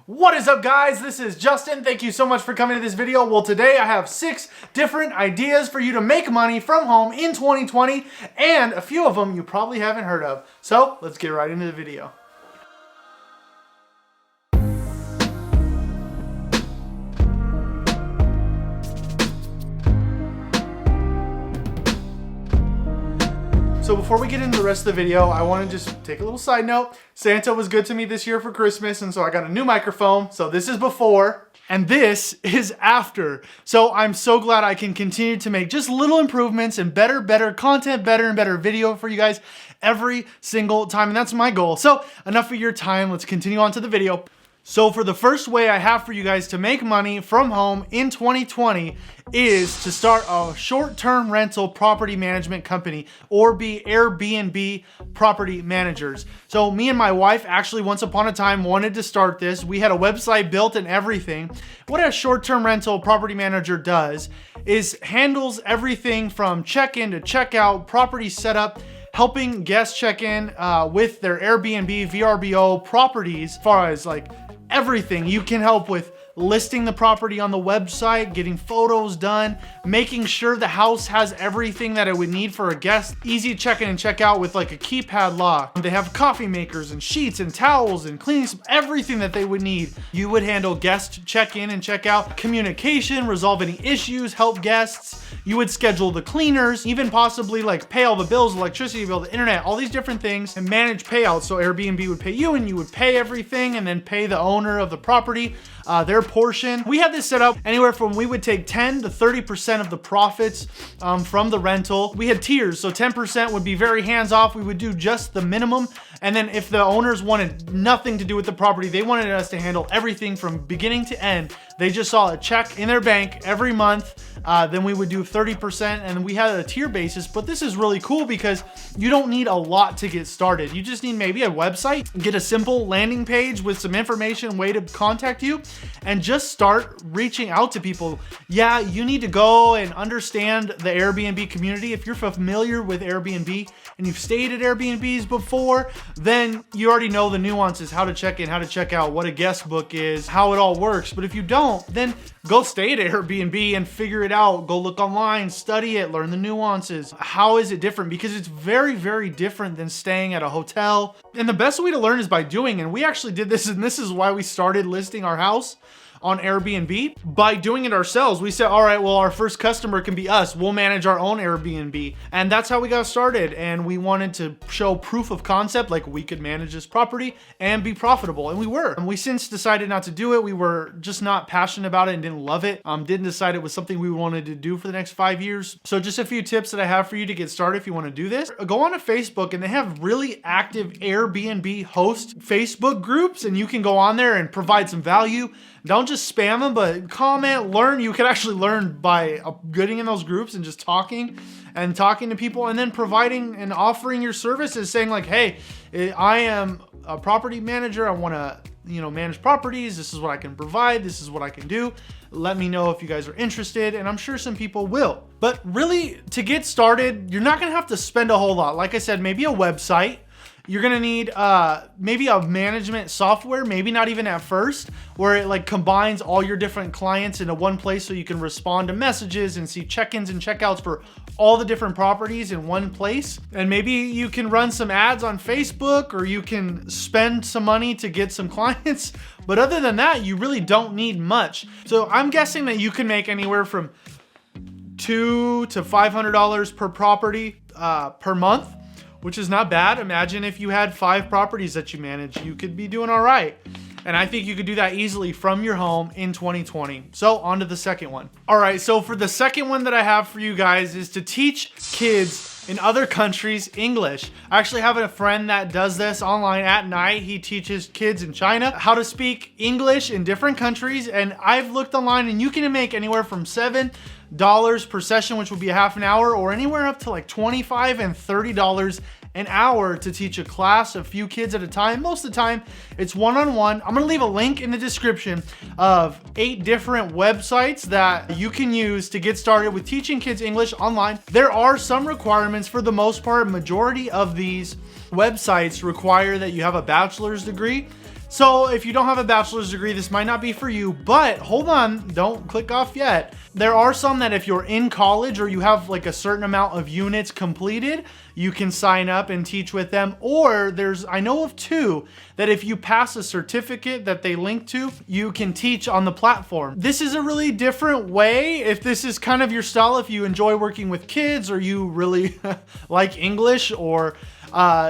What is up, guys? This is Justin. Thank you so much for coming to this video. Well, today I have 6 different ideas for you to make money from home in 2020, and a few of them you probably haven't heard of. So let's get right into the video. So before we get into the rest of the video, I want to just take a little side note. Santa was good to me this year for Christmas, and so I got a new microphone. So this is before, and this is after. So I'm so glad I can continue to make just little improvements and better content, better and better video for you guys every single time, and that's my goal. So enough of your time, let's continue on to the video. So for the first way I have for you guys to make money from home in 2020 is to start a short-term rental property management company or be Airbnb property managers. So me and my wife actually once upon a time wanted to start this. We had a website built and everything. What a short-term rental property manager does is handles everything from check-in to check-out, property setup, helping guests check in with their Airbnb, VRBO properties as far as like everything. You can help with listing the property on the website, getting photos done, making sure the house has everything that it would need for a guest. Easy check in and check out with like a keypad lock. They have coffee makers and sheets and towels and cleaning, everything that they would need. You would handle guest check in and check out, communication, resolve any issues, help guests. You would schedule the cleaners, even possibly like pay all the bills, electricity bill, the internet, all these different things, and manage payouts. So Airbnb would pay you and you would pay everything and then pay the owner of the property their portion. We had this set up anywhere from we would take 10 to 30% of the profits from the rental. We had tiers, so 10% would be very hands-off. We would do just the minimum. And then if the owners wanted nothing to do with the property, they wanted us to handle everything from beginning to end. They just saw a check in their bank every month. Then we would do 30%, and we had a tier basis. But this is really cool because you don't need a lot to get started. You just need maybe a website, get a simple landing page with some information, way to contact you, and just start reaching out to people. Yeah, you need to go and understand the Airbnb community. If you're familiar with Airbnb and you've stayed at Airbnbs before, then you already know the nuances, how to check in, how to check out, what a guest book is, how it all works. But if you don't, then go stay at Airbnb and figure it out. Go look online, study it, learn the nuances. How is it different? Because it's very, very different than staying at a hotel. And the best way to learn is by doing. And we actually did this, and this is why we started listing our house on Airbnb. By doing it ourselves, we said, all right, well, our first customer can be us. We'll manage our own Airbnb. And that's how we got started. And we wanted to show proof of concept, like we could manage this property and be profitable. And we were. And we since decided not to do it. We were just not passionate about it and didn't love it. Didn't decide it was something we wanted to do for the next 5 years. So just a few tips that I have for you to get started if you want to do this. Go on to Facebook, and they have really active Airbnb host Facebook groups, and you can go on there and provide some value. Don't just spam them, but comment, learn. You can actually learn by getting in those groups and just talking to people, and then providing and offering your services, saying like, hey, I am a property manager. I want to, manage properties. This is what I can provide. This is what I can do. Let me know if you guys are interested, and I'm sure some people will. But really, to get started, you're not going to have to spend a whole lot. Like I said, maybe a website. You're gonna need maybe a management software, maybe not even at first, where it like combines all your different clients into one place so you can respond to messages and see check-ins and check-outs for all the different properties in one place. And maybe you can run some ads on Facebook, or you can spend some money to get some clients. But other than that, you really don't need much. So I'm guessing that you can make anywhere from $200 to $500 per property per month, which is not bad. Imagine if you had 5 properties that you manage, you could be doing all right. And I think you could do that easily from your home in 2020. So on to the second one. All right, so for the second one that I have for you guys is to teach kids in other countries English. I actually have a friend that does this online at night. He teaches kids in China how to speak English in different countries. And I've looked online, and you can make anywhere from $7 per session, which would be a half an hour, or anywhere up to like $25 and $30 an hour to teach a class, a few kids at a time. Most of the time it's one-on-one. I'm gonna leave a link in the description of 8 different websites that you can use to get started with teaching kids English online. There are some requirements. For the most part, majority of these websites require that you have a bachelor's degree. So if you don't have a bachelor's degree, this might not be for you, but hold on, don't click off yet. There are some that if you're in college or you have like a certain amount of units completed, you can sign up and teach with them. Or I know of two that if you pass a certificate that they link to, you can teach on the platform. This is a really different way. If this is kind of your style, if you enjoy working with kids or you really like English or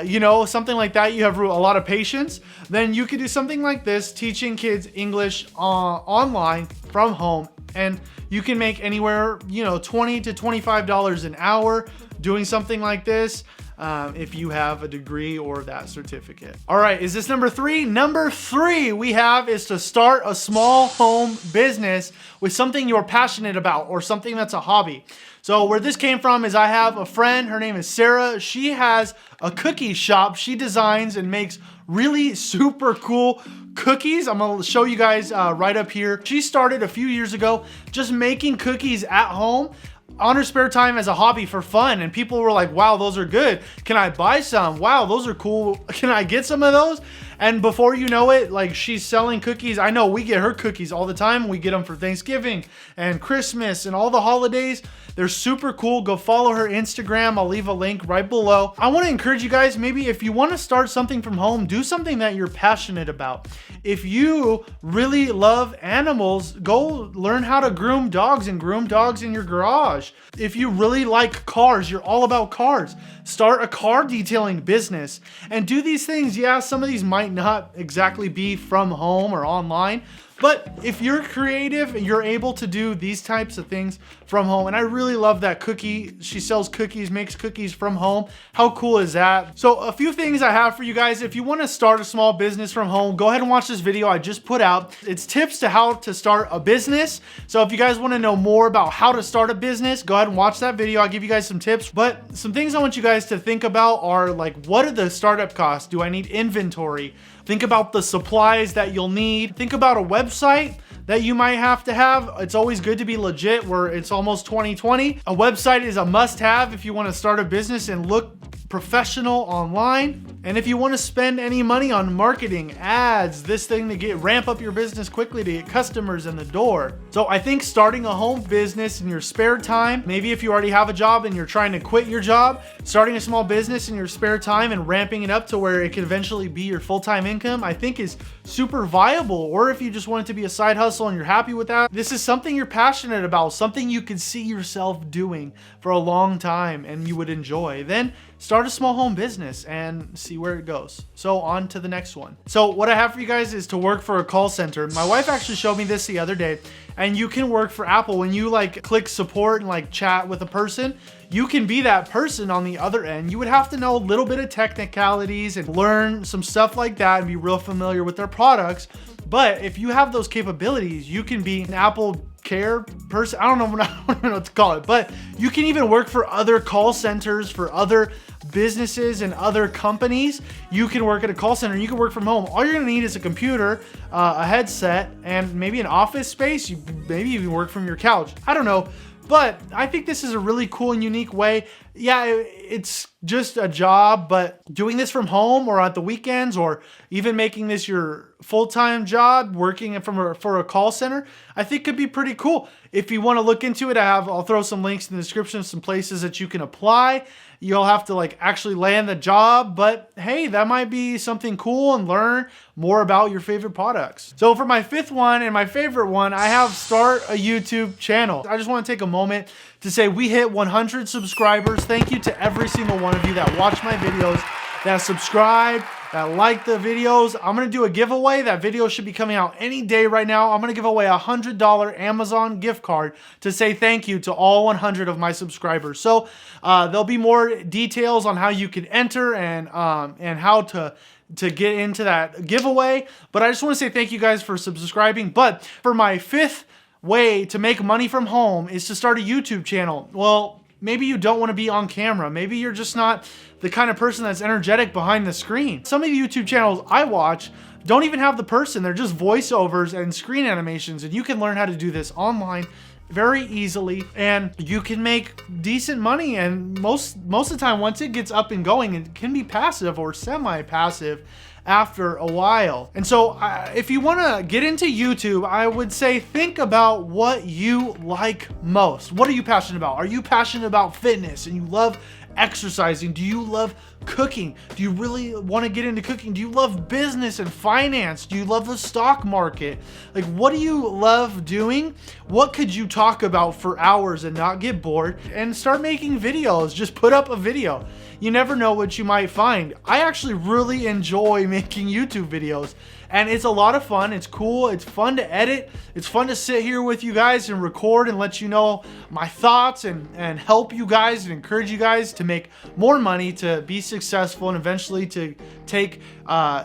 you know, something like that, you have a lot of patience, then you could do something like this, teaching kids English online from home. And you can make anywhere, you know, $20 to $25 an hour doing something like this. If you have a degree or that certificate. All right, is this number 3? Number 3 we have is to start a small home business with something you're passionate about or something that's a hobby. So where this came from is I have a friend, her name is Sarah. She has a cookie shop. She designs and makes really super cool cookies. I'm gonna show you guys right up here. She started a few years ago just making cookies at home on her spare time as a hobby for fun, and people were like, wow, those are good. Can I buy some? Wow, those are cool. Can I get some of those? And before you know it, like, she's selling cookies. I know we get her cookies all the time. We get them for Thanksgiving and Christmas and all the holidays. They're super cool. Go follow her Instagram. I'll leave a link right below. I want to encourage you guys, maybe if you want to start something from home, do something that you're passionate about. If you really love animals, go learn how to groom dogs and groom dogs in your garage. If you really like cars, you're all about cars, start a car detailing business and do these things. Yeah, some of these might not exactly be from home or online, but if you're creative and you're able to do these types of things from home, and I really love that cookie. She sells cookies, makes cookies from home. How cool is that? So a few things I have for you guys. If you want to start a small business from home, go ahead and watch this video I just put out. It's tips to how to start a business. So if you guys want to know more about how to start a business, go ahead and watch that video. I'll give you guys some tips, but some things I want you guys to think about are like, what are the startup costs? Do I need inventory? Think about the supplies that you'll need. Think about a website that you might have to have. It's always good to be legit where it's almost 2020. A website is a must-have if you want to start a business and look professional online. And if you want to spend any money on marketing, ads, this thing to ramp up your business quickly to get customers in the door. So I think starting a home business in your spare time, maybe if you already have a job and you're trying to quit your job, starting a small business in your spare time and ramping it up to where it could eventually be your full-time income, I think is super viable. Or if you just want it to be a side hustle and you're happy with that, this is something you're passionate about, something you could see yourself doing for a long time and you would enjoy, then start a small home business and see where it goes. So on to the next one. So what I have for you guys is to work for a call center. My wife actually showed me this the other day, and you can work for Apple. When you like click support and like chat with a person, you can be that person on the other end. You would have to know a little bit of technicalities and learn some stuff like that and be real familiar with their products. But if you have those capabilities, you can be an Apple Care person. I don't know what to call it, but you can even work for other call centers, for other businesses and other companies. You can work at a call center. You can work from home. All you're gonna need is a computer, a headset, and maybe an office space. Maybe even work from your couch. I don't know. But I think this is a really cool and unique way. Yeah, it's just a job, but doing this from home or at the weekends, or even making this your full-time job, working for a call center, I think could be pretty cool. If you want to look into it, I'll throw some links in the description of some places that you can apply. You'll have to like actually land the job, but hey, that might be something cool and learn more about your favorite products. So for my 5th one and my favorite one, I have start a YouTube channel. I just want to take a moment to say we hit 100 subscribers. Thank you to every single one of you that watch my videos, that subscribe, that like the videos. I'm gonna do a giveaway. That video should be coming out any day right now. I'm gonna give away a $100 Amazon gift card to say thank you to all 100 of my subscribers. So there'll be more details on how you can enter and how to get into that giveaway. But I just want to say thank you guys for subscribing. But for my 5th way to make money from home is to start a YouTube channel. Well, maybe you don't want to be on camera. Maybe you're just not the kind of person that's energetic behind the screen. Some of the YouTube channels I watch don't even have the person. They're just voiceovers and screen animations, and you can learn how to do this online very easily, and you can make decent money. And most of the time, once it gets up and going, it can be passive or semi-passive after a while. And so if you want to get into YouTube, I would say think about what you like most. What are you passionate about? Are you passionate about fitness and you love exercising? Do you love cooking? Do you really want to get into cooking? Do you love business and finance? Do you love the stock market? Like, what do you love doing? What could you talk about for hours and not get bored? And start making videos. Just put up a video. You never know what you might find. I actually really enjoy making YouTube videos, and it's a lot of fun. It's cool. It's fun to edit. It's fun to sit here with you guys and record and let you know my thoughts and help you guys and encourage you guys to make more money, to be successful, and eventually to take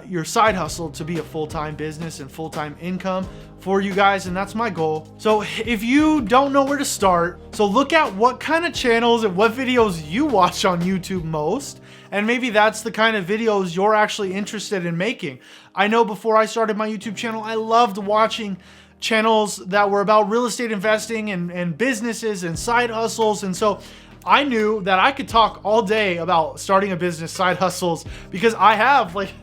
your side hustle to be a full-time business and full-time income for you guys. And that's my goal. So if you don't know where to start, so look at what kind of channels and what videos you watch on YouTube most, and maybe that's the kind of videos you're actually interested in making. I know before I started my YouTube channel, I loved watching channels that were about real estate investing and businesses and side hustles. And so I knew that I could talk all day about starting a business, side hustles, because I have like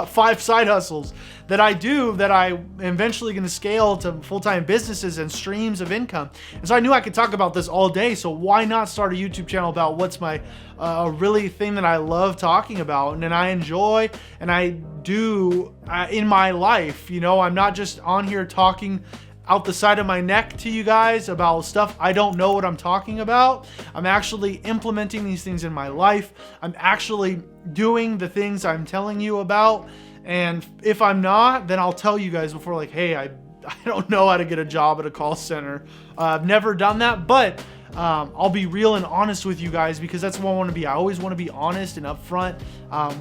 5 side hustles that I do that I'm eventually going to scale to full-time businesses and streams of income. And so I knew I could talk about this all day. So why not start a YouTube channel about what's my really thing that I love talking about and I enjoy and I do in my life. You know, I'm not just on here talking out the side of my neck to you guys about stuff I don't know what I'm talking about. I'm actually implementing these things in my life. I'm actually doing the things I'm telling you about. And if I'm not, then I'll tell you guys before, like, hey, I don't know how to get a job at a call center. I've never done that, but I'll be real and honest with you guys, because that's what I want to be. I always want to be honest and upfront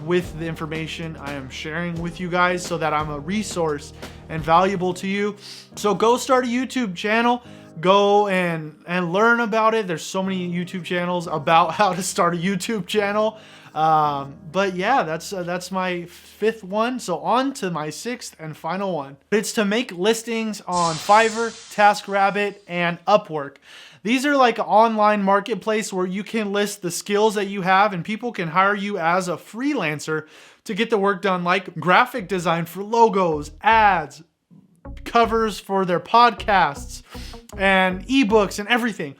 with the information I am sharing with you guys, so that I'm a resource and valuable to you. So go start a YouTube channel. Go and learn about it. There's so many YouTube channels about how to start a YouTube channel. But yeah, that's my 5th one. So on to my 6th and final one. It's to make listings on Fiverr, TaskRabbit, and Upwork. These are like an online marketplace where you can list the skills that you have and people can hire you as a freelancer to get the work done, like graphic design for logos, ads, covers for their podcasts, and ebooks and everything.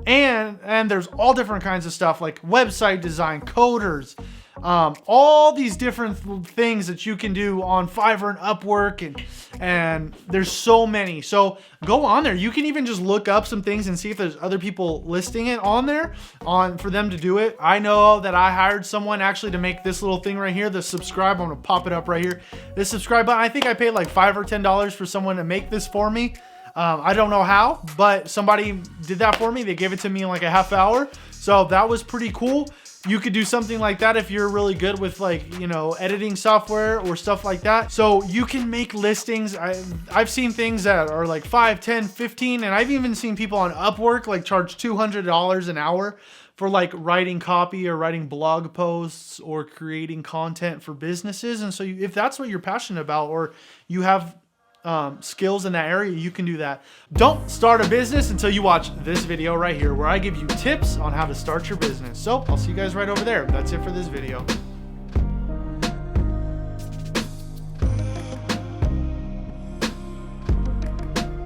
And there's all different kinds of stuff like website design, coders, all these different things that you can do on Fiverr and Upwork, and there's so many. So go on there. You can even just look up some things and see if there's other people listing it on there for them to do it. I know that I hired someone actually to make this little thing right here, the subscribe. I'm gonna pop it up right here. This subscribe button. I think I paid like $5 or $10 for someone to make this for me. I don't know how, but somebody did that for me. They gave it to me in like a half hour. So that was pretty cool. You could do something like that if you're really good with, like, you know, editing software or stuff like that. So you can make listings. I've seen things that are like 5, 10, 15, and I've even seen people on Upwork like charge $200 an hour for like writing copy or writing blog posts or creating content for businesses. And so if that's what you're passionate about, or you have skills in that area, you can do that. Don't start a business until you watch this video right here, where I give you tips on how to start your business. So I'll see you guys right over there. That's it for this video.